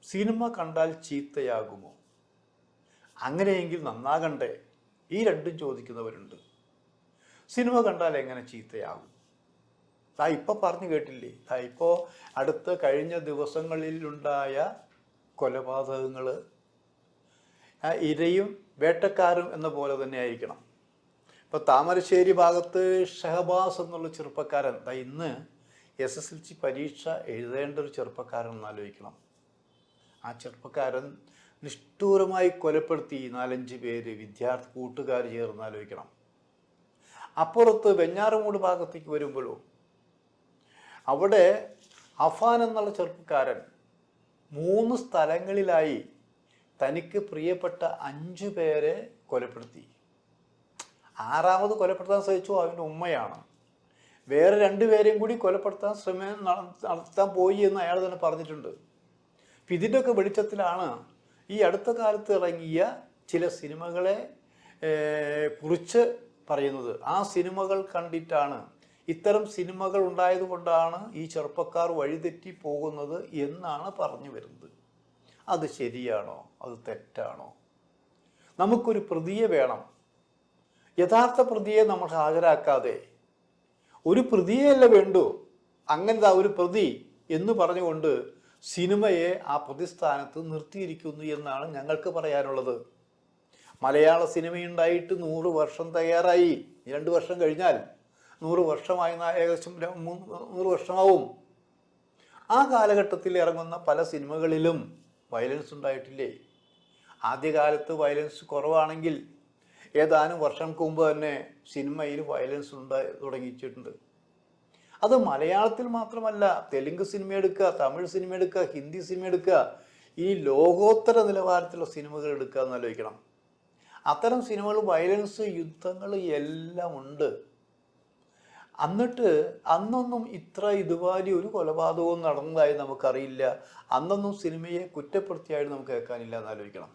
Cinema കണ്ടാൽ ചീത്തയാകുമോ? അങ്ങനെയെങ്കിൽ നന്നാകണ്ടേ? ഈ രണ്ടും ചോദിക്കുന്നവരുണ്ട്. സിനിമ കണ്ടാൽ എങ്ങനെ ചീത്തയാകും? ഇപ്പോൾ പറഞ്ഞു കേട്ടില്ലേ? ഇപ്പോൾ അടുത്ത കഴിഞ്ഞ ദിവസങ്ങളിലുണ്ടായ കൊലപാതകങ്ങൾ ഇരയും വേട്ടക്കാരും എന്ന പോലെ തന്നെ ആയിരിക്കണം. ഇപ്പോൾ താമരശ്ശേരി ഭാഗത്ത് ഷഹബാസ് എന്നുള്ള ചെറുപ്പക്കാരൻ ഇന്ന് SSLC പരീക്ഷ എഴുതേണ്ട ഒരു ചെറുപ്പക്കാരൻ എന്നാലോചിക്കണം. ആ ചെറുപ്പക്കാരൻ നിഷ്ഠൂരമായി കൊലപ്പെടുത്തി 4-5 പേര് കൂട്ടുകാർ ചേർന്നാലോചിക്കണം. അപ്പുറത്ത് വെഞ്ഞാറമൂട് ഭാഗത്തേക്ക് വരുമ്പോഴോ അവിടെ അഫാൻ എന്നുള്ള ചെറുപ്പക്കാരൻ 3 സ്ഥലങ്ങളിലായി തനിക്ക് പ്രിയപ്പെട്ട 5 പേരെ കൊലപ്പെടുത്തി. 6ാമത് കൊലപ്പെടുത്താൻ ശ്രമിച്ചു അവൻ്റെ ഉമ്മയാണ്. വേറെ 2 പേരെയും കൂടി കൊലപ്പെടുത്താൻ നടത്താൻ പോയി എന്ന് അയാൾ തന്നെ പറഞ്ഞിട്ടുണ്ട്. അപ്പം ഇതിൻ്റെയൊക്കെ വെളിച്ചത്തിലാണ് ഈ അടുത്ത കാലത്ത് ഇറങ്ങിയ ചില സിനിമകളെ കുറിച്ച് പറയുന്നത്. ആ സിനിമകൾ കണ്ടിട്ടാണ്, ഇത്തരം സിനിമകൾ ഉണ്ടായതുകൊണ്ടാണ് ഈ ചെറുപ്പക്കാർ വഴിതെറ്റി പോകുന്നത് എന്നാണ് പറഞ്ഞു വരുന്നത്. അത് ശരിയാണോ? അത് തെറ്റാണോ? നമുക്കൊരു പ്രതിയെ വേണം. യഥാർത്ഥ പ്രതിയെ നമ്മൾ ഹാജരാക്കാതെ ഒരു പ്രതിയെയല്ല വേണ്ടു, അങ്ങനത്തെ ഒരു പ്രതി എന്ന് പറഞ്ഞുകൊണ്ട് സിനിമയെ ആ പ്രതിസ്ഥാനത്ത് നിർത്തിയിരിക്കുന്നു എന്നാണ് ഞങ്ങൾക്ക് പറയാനുള്ളത്. മലയാള സിനിമയുണ്ടായിട്ട് 100 വർഷം തയ്യാറായി. 2 വർഷം കഴിഞ്ഞാൽ 100 വർഷമായി, ഏകദേശം 100 വർഷമാവും. ആ കാലഘട്ടത്തിൽ ഇറങ്ങുന്ന പല സിനിമകളിലും വയലൻസ് ഉണ്ടായിട്ടില്ലേ? ആദ്യകാലത്ത് വയലൻസ് കുറവാണെങ്കിൽ ഏതാനും വർഷങ്ങൾക്ക് മുമ്പ് തന്നെ സിനിമയിൽ വയലൻസ് തുടങ്ങിയിട്ടുണ്ട്. അത് മലയാളത്തിൽ മാത്രമല്ല, തെലുങ്ക് സിനിമ എടുക്കുക, തമിഴ് സിനിമ എടുക്കുക, ഹിന്ദി സിനിമ എടുക്കുക, ഈ ലോകോത്തര നിലവാരത്തിലുള്ള സിനിമകൾ എടുക്കുക എന്നാലോചിക്കണം. അത്തരം സിനിമകൾ വയലൻസ്, യുദ്ധങ്ങൾ എല്ലാം ഉണ്ട്. എന്നിട്ട് അന്നൊന്നും ഇതുപോലെ ഒരു കൊലപാതകവും നടന്നതായി നമുക്കറിയില്ല. അന്നൊന്നും സിനിമയെ കുറ്റപ്പെടുത്തിയായിട്ട് നമുക്ക് കേൾക്കാനില്ല എന്നാലോചിക്കണം.